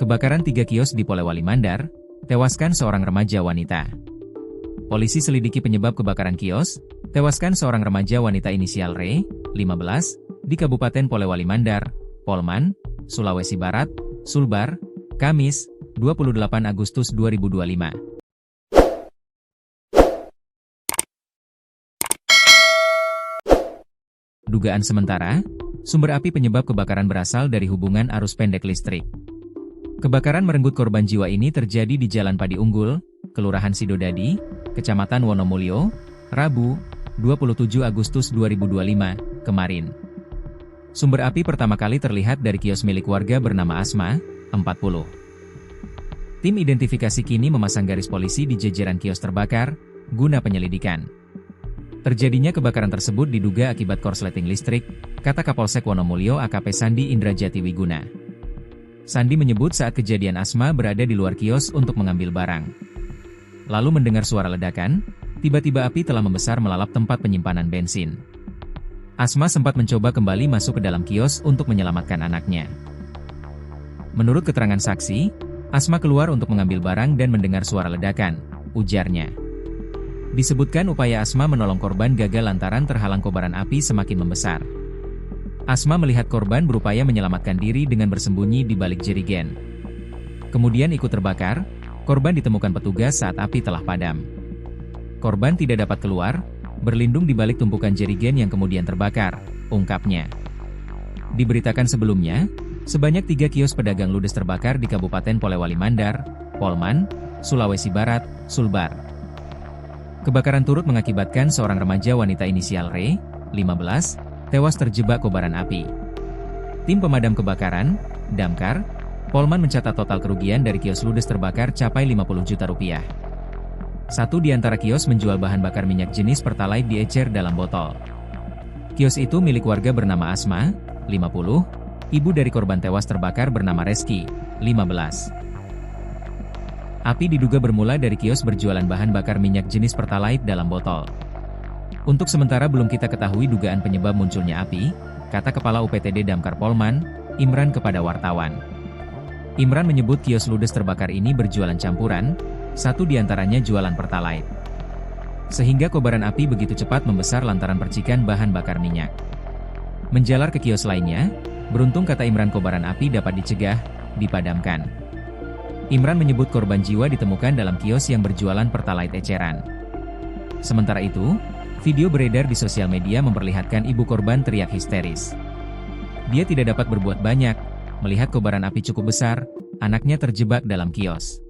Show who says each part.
Speaker 1: Kebakaran 3 kios di Polewali Mandar, tewaskan seorang remaja wanita. Polisi selidiki penyebab kebakaran kios, tewaskan seorang remaja wanita inisial R, 15, di Kabupaten Polewali Mandar, Polman, Sulawesi Barat, Sulbar, Kamis, 28 Agustus 2025. Dugaan sementara, sumber api penyebab kebakaran berasal dari hubungan arus pendek listrik. Kebakaran merenggut korban jiwa ini terjadi di Jalan Padi Unggul, Kelurahan Sidodadi, Kecamatan Wonomulyo, Rabu, 27 Agustus 2025, kemarin. Sumber api pertama kali terlihat dari kios milik warga bernama Asma, 40. Tim identifikasi kini memasang garis polisi di jajaran kios terbakar, guna penyelidikan. Terjadinya kebakaran tersebut diduga akibat korsleting listrik, kata Kapolsek Wonomulyo AKP Sandi Indrajati Wiguna. Sandi menyebut saat kejadian Asma berada di luar kios untuk mengambil barang. Lalu mendengar suara ledakan, tiba-tiba api telah membesar melalap tempat penyimpanan bensin. Asma sempat mencoba kembali masuk ke dalam kios untuk menyelamatkan anaknya. Menurut keterangan saksi, Asma keluar untuk mengambil barang dan mendengar suara ledakan, ujarnya. Disebutkan upaya Asma menolong korban gagal lantaran terhalang kobaran api semakin membesar. Asma melihat korban berupaya menyelamatkan diri dengan bersembunyi di balik jerigen. Kemudian ikut terbakar, korban ditemukan petugas saat api telah padam. Korban tidak dapat keluar, berlindung di balik tumpukan jerigen yang kemudian terbakar, ungkapnya. Diberitakan sebelumnya, sebanyak 3 kios pedagang ludes terbakar di Kabupaten Polewali Mandar, Polman, Sulawesi Barat, Sulbar. Kebakaran turut mengakibatkan seorang remaja wanita inisial R, 15, tewas terjebak kobaran api. Tim pemadam kebakaran, Damkar, Polman mencatat total kerugian dari kios ludes terbakar capai 50 juta rupiah. Satu di antara kios menjual bahan bakar minyak jenis Pertalite diecer dalam botol. Kios itu milik warga bernama Asma, 50, ibu dari korban tewas terbakar bernama Reski, 15. Api diduga bermula dari kios berjualan bahan bakar minyak jenis Pertalite dalam botol. Untuk sementara belum kita ketahui dugaan penyebab munculnya api, kata Kepala UPTD Damkar Polman, Imran kepada wartawan. Imran menyebut kios ludes terbakar ini berjualan campuran, satu diantaranya jualan Pertalite. Sehingga kobaran api begitu cepat membesar lantaran percikan bahan bakar minyak. Menjalar ke kios lainnya, beruntung kata Imran kobaran api dapat dicegah, dipadamkan. Imran menyebut korban jiwa ditemukan dalam kios yang berjualan Pertalite eceran. Sementara itu, video beredar di sosial media memperlihatkan ibu korban teriak histeris. Dia tidak dapat berbuat banyak, melihat kobaran api cukup besar, anaknya terjebak dalam kios.